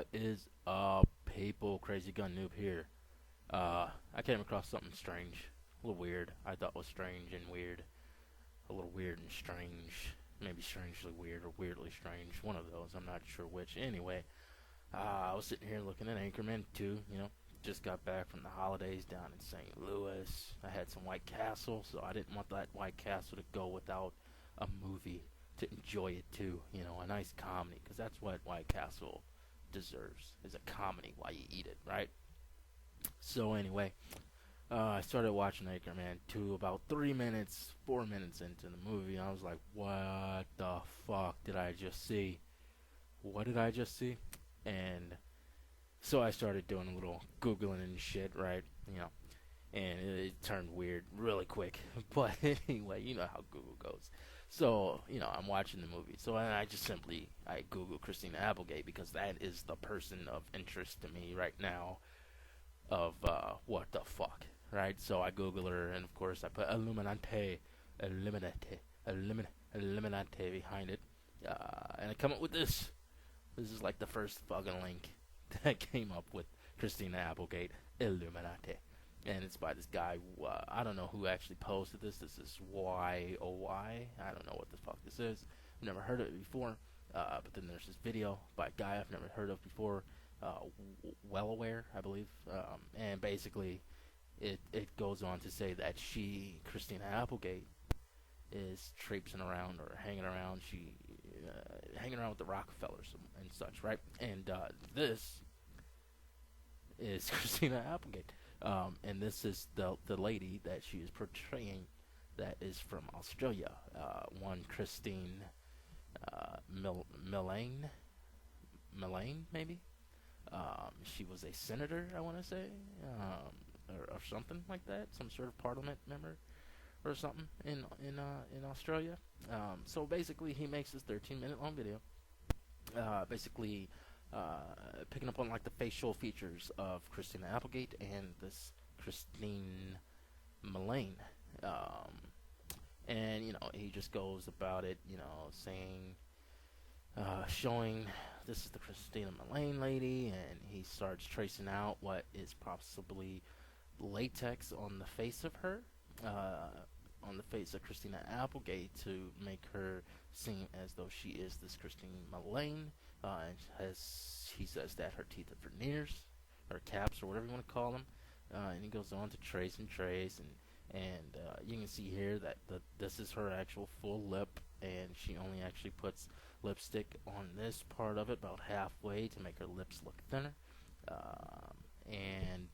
What is up, people? Crazy Gun Noob here. I came across something strange, a little weird. I thought was strange and weird, a little weird and strange, maybe strangely weird or weirdly strange. One of those. I'm not sure which. Anyway, I was sitting here looking at Anchorman 2. Just got back from the holidays down in St. Louis. I had some White Castle, so I didn't want that White Castle to go without a movie to enjoy it too. A nice comedy, because that's what White Castle deserves, is a comedy while you eat it, right? So anyway, I started watching Anchorman 2 about 3 minutes, 4 minutes into the movie. I was like, what the fuck did I just see? What did I just see? And so I started doing a little Googling and shit, right? And it turned weird really quick. But anyway, you know how Google goes. So, I'm watching the movie. So I just I Google Christina Applegate because that is the person of interest to me right now of what the fuck, right? So I Google her, and of course I put Illuminate behind it. And I come up with this. This is like the first fucking link that came up with Christina Applegate, Illuminate. And it's by this guy. I don't know who actually posted this. This is YOY. I don't know what the fuck this is. I've never heard of it before. But then there's this video by a guy I've never heard of before. Well aware, I believe. And basically, it goes on to say that Christina Applegate, is traipsing around or hanging around. Hanging around with the Rockefellers and such, right? And this is Christina Applegate. And this is the lady that she is portraying, that is from Australia. One Christine Millane, maybe. She was a senator, I want to say, or something like that, some sort of parliament member or something in Australia. So basically, he makes this 13-minute long video, basically picking up on like the facial features of Christina Applegate and this Christine Millane. And he just goes about it, saying, showing this is the Christina Millane lady, and he starts tracing out what is possibly latex on the face of her, on the face of Christina Applegate, to make her seem as though she is this Christine Millane. And he says that her teeth are veneers, or caps, or whatever you want to call them. And he goes on to trace and trace, and you can see here that this is her actual full lip, and she only actually puts lipstick on this part of it about halfway to make her lips look thinner. And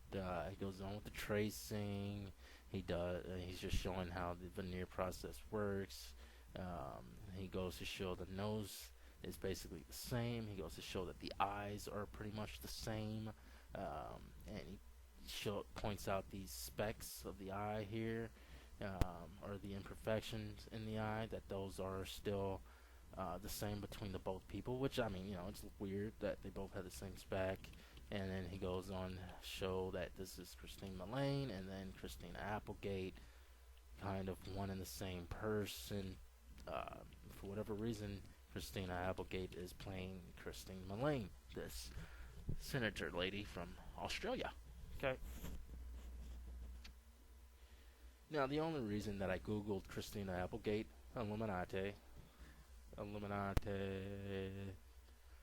he goes on with the tracing. He's just showing how the veneer process works. He goes to show the nose is basically the same. He goes to show that the eyes are pretty much the same. And he points out these specks of the eye here, or the imperfections in the eye, that those are still the same between the both people, which, I mean, it's weird that they both have the same spec. And then he goes on to show that this is Christine Millane and then Christina Applegate, kind of one and the same person. For whatever reason, Christina Applegate is playing Christine Millane, this senator lady from Australia. Okay. Now, the only reason that I googled Christina Applegate, Illuminate,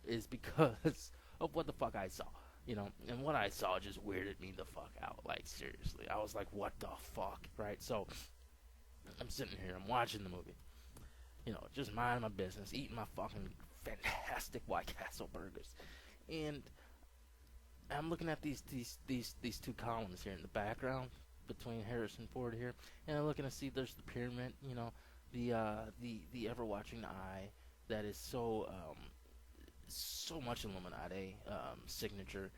is because of what the fuck I saw. And what I saw just weirded me the fuck out. Like, seriously. I was like, what the fuck, right? So, I'm sitting here, I'm watching the movie. Just minding my business, eating my fucking fantastic White Castle burgers. And I'm looking at these two columns here in the background between Harrison Ford here, and I'm looking to see there's the pyramid, the ever-watching eye that is so much Illuminati signature,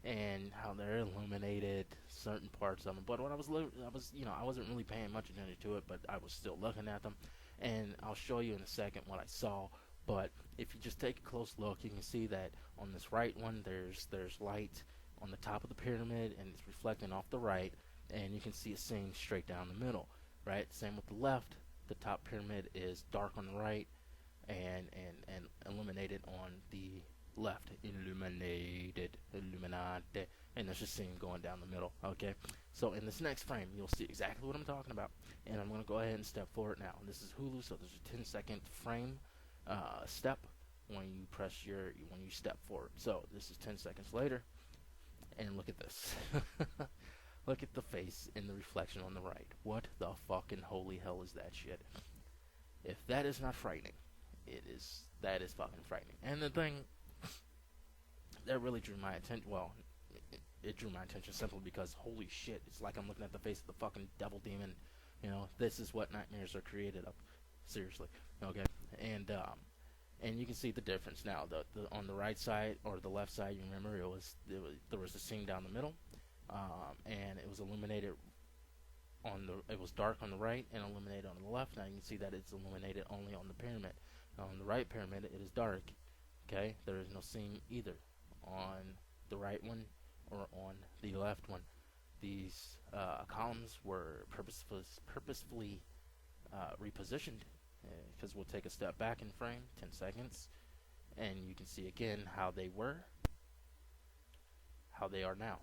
and how they're illuminated certain parts of them. But when I wasn't really paying much attention to it, but I was still looking at them, and I'll show you in a second what I saw. But if you just take a close look, you can see that on this right one, there's light on the top of the pyramid, and it's reflecting off the right, and you can see it seeing straight down the middle, right? Same with the left. The top pyramid is dark on the right, and illuminated on the left, illuminated, illuminate, and there's a scene going down the middle. Okay, so in this next frame, you'll see exactly what I'm talking about, and I'm gonna go ahead and step forward now. This is Hulu, so there's a 10-second frame step when you step forward. So this is 10 seconds later, and look at this. Look at the face in the reflection on the right. What the fucking holy hell is that shit? If that is not frightening, that is fucking frightening. And the thing that really drew my attention, well, it drew my attention simply because holy shit, it's like I'm looking at the face of the fucking devil demon. You know, this is what nightmares are created of. Seriously, okay. And you can see the difference now. The on the right side or the left side, you remember there was a scene down the middle, and it was illuminated it was dark on the right and illuminated on the left. Now you can see that it's illuminated only on the pyramid. Now on the right pyramid, it is dark. Okay, there is no scene either on the right one or on the left one. These columns were purposefully repositioned, because we'll take a step back in frame, 10 seconds, and you can see again how they were, how they are now.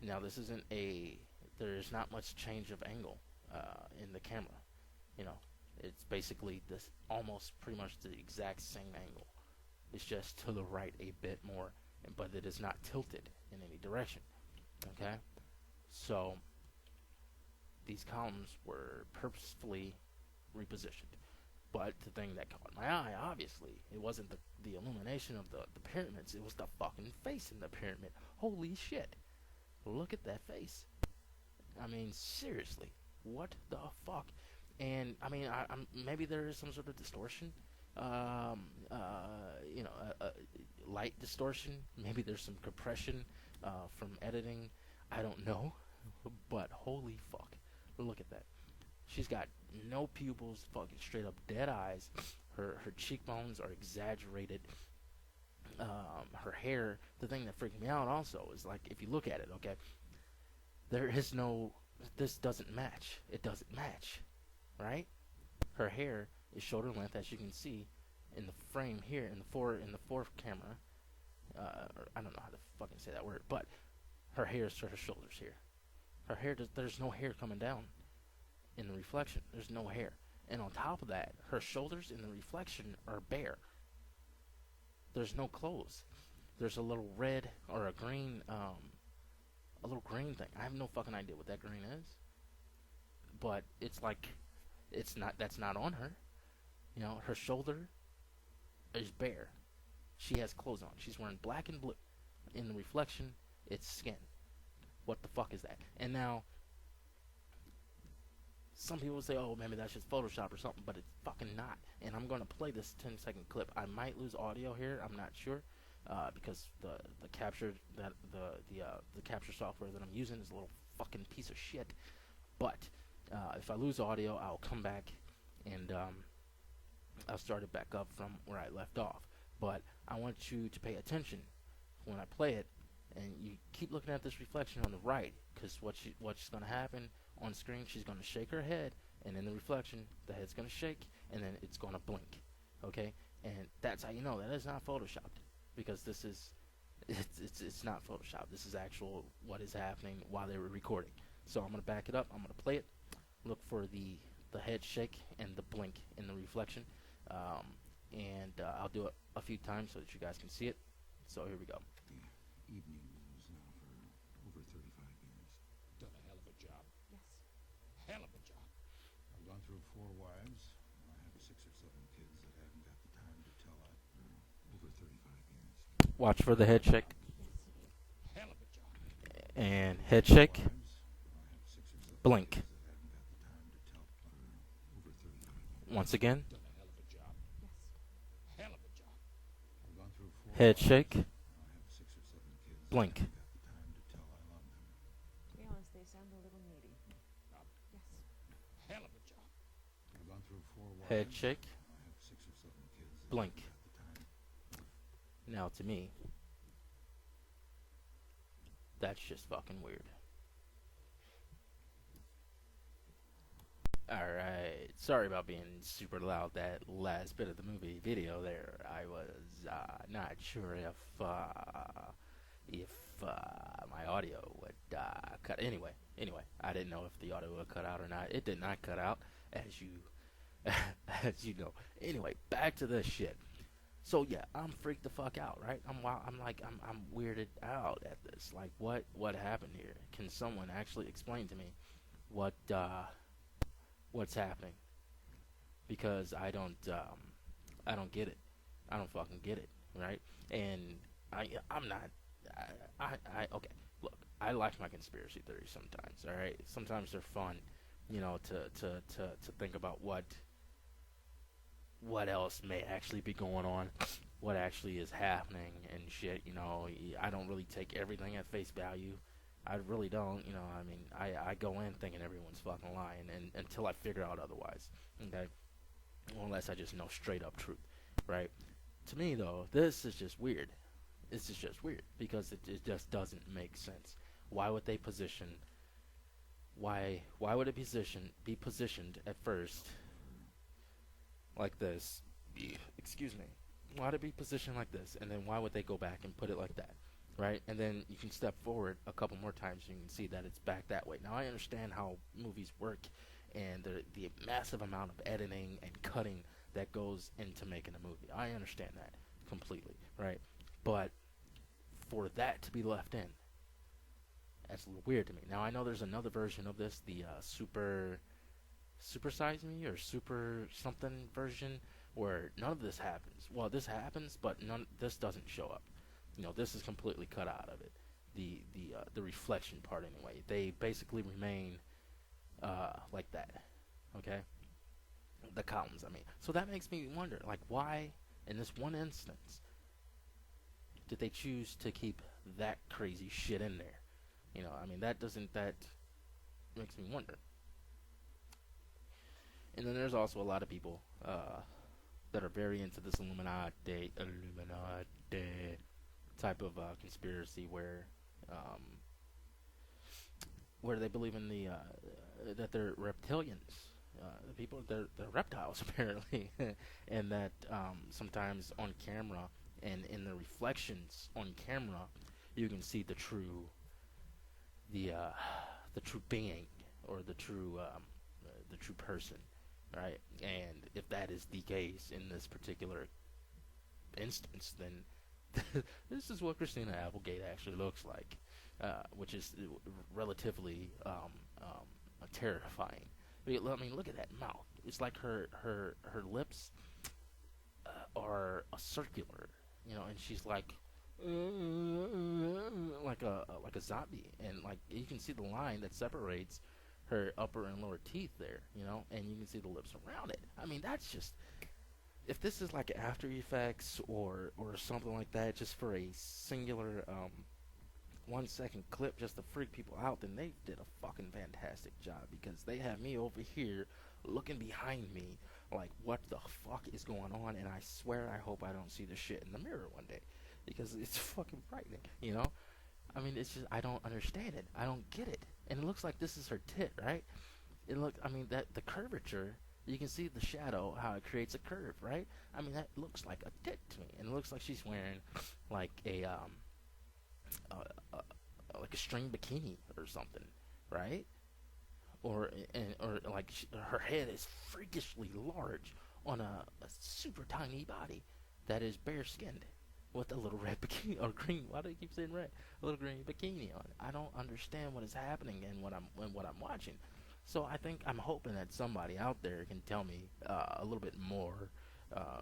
Now this isn't there's not much change of angle in the camera. You know, it's basically this almost pretty much the exact same angle. It's just to the right a bit more, but it is not tilted in any direction. Okay, so these columns were purposefully repositioned. But the thing that caught my eye, obviously, it wasn't the illumination of the pyramids, it was the fucking face in the pyramid. Holy shit. Look at that face. I mean, seriously, what the fuck? And I mean, maybe there is some sort of distortion, light distortion. Maybe there's some compression from editing. I don't know, but holy fuck, look at that. She's got no pupils, fucking straight up dead eyes. Her cheekbones are exaggerated. Her hair, the thing that freaked me out also is, like, if you look at it, okay, this doesn't match. It doesn't match, right? Her hair is shoulder length, as you can see in the frame here, in the fourth camera. I don't know how to fucking say that word, but her hair is to her shoulders here. Her hair, there's no hair coming down in the reflection. There's no hair. And on top of that, her shoulders in the reflection are bare. There's no clothes. There's a little red or a green thing. I have no fucking idea what that green is. But it's like, that's not on her. You know, her shoulder is bare. She has clothes on. She's wearing black and blue. In the reflection, it's skin. What the fuck is that? And now, some people say, oh, maybe that's just Photoshop or something, but it's fucking not. And I'm going to play this 10-second clip. I might lose audio here. I'm not sure, because the capture software that I'm using is a little fucking piece of shit. But if I lose audio, I'll come back and I'll start it back up from where I left off. But I want you to pay attention when I play it, and you keep looking at this reflection on the right, because what's going to happen on screen, she's going to shake her head, and in the reflection, the head's going to shake, and then it's going to blink, okay? And that's how you know that is not photoshopped, because it's not photoshopped. This is actual what is happening while they were recording. So I'm going to back it up. I'm going to play it. Look for the head shake and the blink in the reflection, and I'll do it a few times so that you guys can see it. So here we go. The evening news now for over 35 years. Done a hell of a job. Yes. Hell of a job. I've gone through 4 wives. I have 6 or 7 kids that haven't got the time to tell over 35 years. Watch for the head shake. Hell of a job. And head shake. Wives. I have 6 or 7 Blink. kids that haven't got the time to tell over 35 years. Once again. Done a hell of a job. Yes. Hell of a job. I've gone through 4 Head wives. shake. I have 6 or 7 kids Blink. that haven't got the time to tell I love them. To be honest, they sound a little needy. Job. Yes. Hell of a job. I've gone through 4 wives. Head shake. I have 6 or 7 kids that Blink. haven't got the time. Now to me, that's just fucking weird. Alright, sorry about being super loud that last bit of the movie video there. I was not sure if my audio would cut. Anyway, I didn't know if the audio would cut out or not. It did not cut out, as you as you know. Anyway, back to this shit. So yeah, I'm freaked the fuck out, right? I'm wild. I'm weirded out at this. Like, what happened here? Can someone actually explain to me what what's happening? Because I don't get it. I don't fucking get it, right? And I'm not. Okay. Look, I like my conspiracy theories sometimes. All right. Sometimes they're fun, to think about what else may actually be going on, what actually is happening and shit. I don't really take everything at face value. I really don't. I mean, I go in thinking everyone's fucking lying, and until I figure out otherwise. Okay. Unless I just know straight up truth, right? To me, though, this is just weird. This is just weird because it just doesn't make sense. Why would they position? Why would it be positioned at first like this? Excuse me. Why would it be positioned like this, and then why would they go back and put it like that, right? And then you can step forward a couple more times, and you can see that it's back that way. Now I understand how movies work, and the massive amount of editing and cutting that goes into making a movie. I understand that completely, right? But for that to be left in, that's a little weird to me. Now I know there's another version of this, the super size me or super something version, where none of this happens. Well, this happens, but this doesn't show up. This is completely cut out of it. The reflection part anyway. They basically remain like that. Okay? The columns, I mean. So that makes me wonder, like, why in this one instance did they choose to keep that crazy shit in there? I mean, that makes me wonder. And then there's also a lot of people that are very into this Illuminati type of conspiracy where they believe in that they're reptilians. The people, they're reptiles apparently, and that sometimes on camera and in the reflections on camera, you can see the true being, or the true person, right? And if that is the case in this particular instance, then this is what Christina Applegate actually looks like, which is relatively terrifying. I mean, look at that mouth. It's like her lips are a circular, and she's like like a zombie, and like you can see the line that separates her upper and lower teeth there, and you can see the lips around it. I mean, that's just, if this is like After Effects or something like that, just for a singular 1 second clip just to freak people out, then they did a fucking fantastic job, because they have me over here looking behind me like, what the fuck is going on? And I swear I hope I don't see this shit in the mirror one day, because it's fucking frightening, I mean, it's just, I don't understand it. I don't get it. And it looks like this is her tit, right? I mean, that the curvature, you can see the shadow, how it creates a curve, right? I mean, that looks like a tit to me. And it looks like she's wearing like like a string bikini or something, right? Or like her head is freakishly large on a super tiny body that is bare skinned, with a little red bikini or green. Why do I keep saying red? A little green bikini on. I don't understand what is happening and what I'm watching. So I'm hoping that somebody out there can tell me a little bit more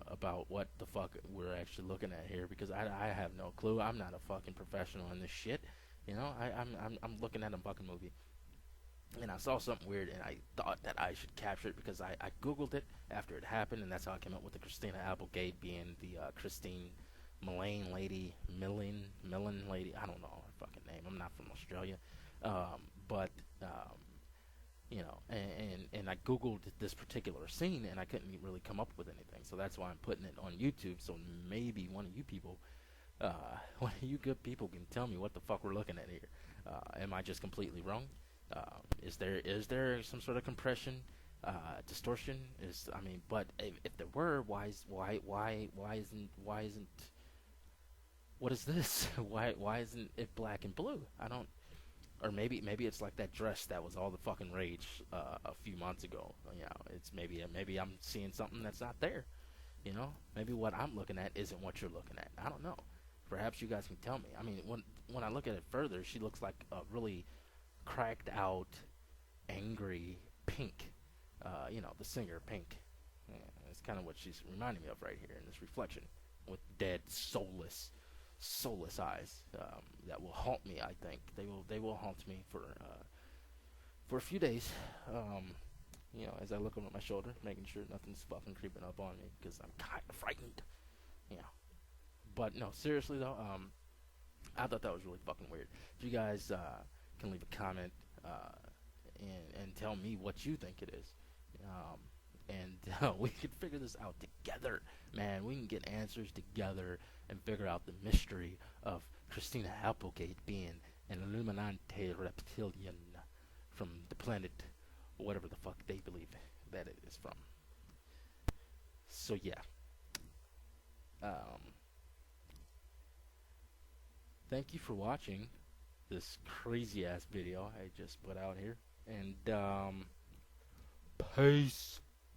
about what the fuck we're actually looking at here, because I have no clue. I'm not a fucking professional in this shit. I'm looking at a fucking movie, and I saw something weird, and I thought that I should capture it, because I googled it after it happened, and that's how I came up with the Christina Applegate being the Christine Millane lady, Millen lady. I don't know her fucking name. I'm not from Australia, but and I googled this particular scene, and I couldn't really come up with anything. So that's why I'm putting it on YouTube. So maybe one of you people, one of you good people, can tell me what the fuck we're looking at here. Am I just completely wrong? Is there some sort of compression distortion is. I mean, but if there were, why isn't what is this? Why isn't it black and blue? I don't. Or maybe it's like that dress that was all the fucking rage a few months ago. You know, it's maybe I'm seeing something that's not there. You know, maybe what I'm looking at isn't what you're looking at. I don't know. Perhaps you guys can tell me. I mean, when I look at it further, she looks like a really cracked out, angry Pink. You know, the singer Pink. Yeah, that's kind of what she's reminding me of right here in this reflection, with dead, soulless eyes that will haunt me. I think they will haunt me for a few days. You know, as I look over my shoulder, making sure nothing's fucking creeping up on me because I'm kind of frightened. Yeah. But no, seriously though, I thought that was really fucking weird. If you guys can leave a comment and tell me what you think it is, and we can figure this out together, man. We can get answers together and figure out the mystery of Christina Applegate being an Illuminate Reptilian from the planet, whatever the fuck they believe that it is from. So yeah. Thank you for watching this crazy ass video I just put out here, and peace.